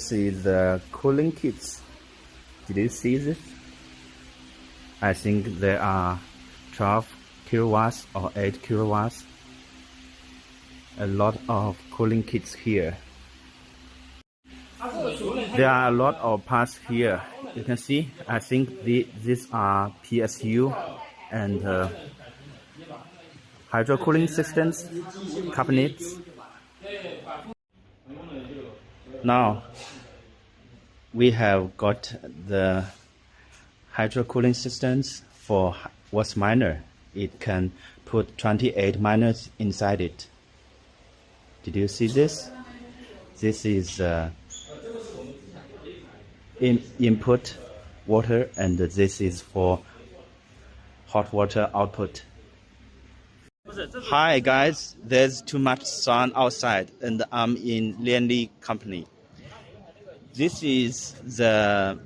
This is the cooling kits. Did you see this? I think there are 12 kilowatts or 8 kilowatts. A lot of cooling kits here. There are a lot of parts here. You can see, I think these are PSU and hydrocooling systems, cabinets. Now we have got the hydrocooling systems for whatsminer. It can put 28 miners inside it. Did you see this? This is input water, and this is for hot water output. Hi guys, there's too much sun outside and I'm in LIANLI company. This is the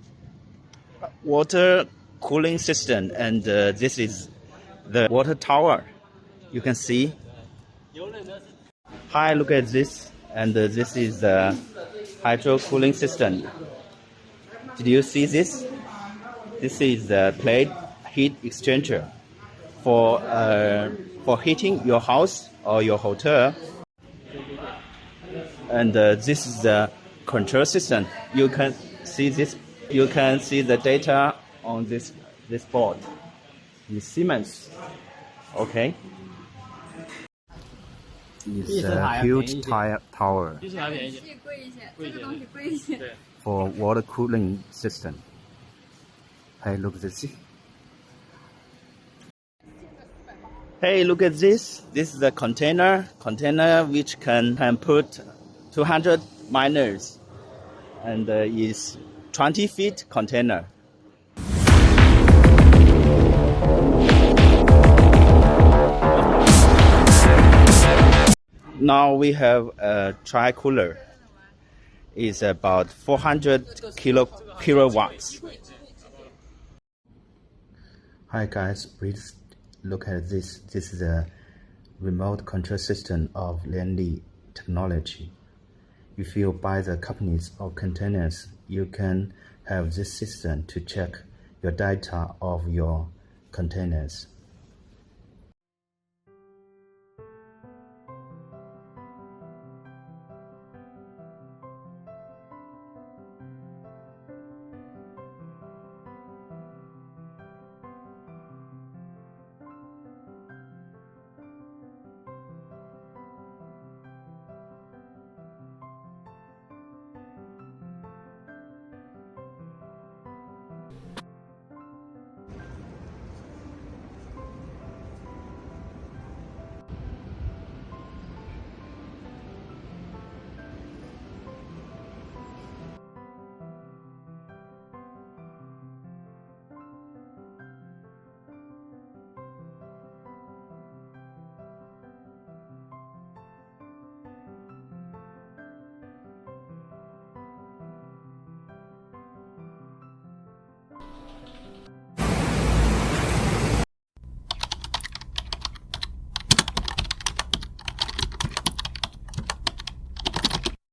water cooling system, and this is the water tower. You can see. Hi, look at this, and this is the hydrocooling system. Did you see this? This is the plate heat exchanger for heating your house or your hotel. And this is the control system. You can see this. You can see the data on this board. It's Siemens. Okay. It's a huge tower for water cooling system. Hey, look at this. Hey, look at this. This is the container which can put 200 miners, and is 20 feet container. Now we have a tri-cooler. It's about 400 kilowatts. Hi guys, please look at this. This is a remote control system of LIANLI technology. If you buy the cabinets or containers, you can have this system to check your data of your containers.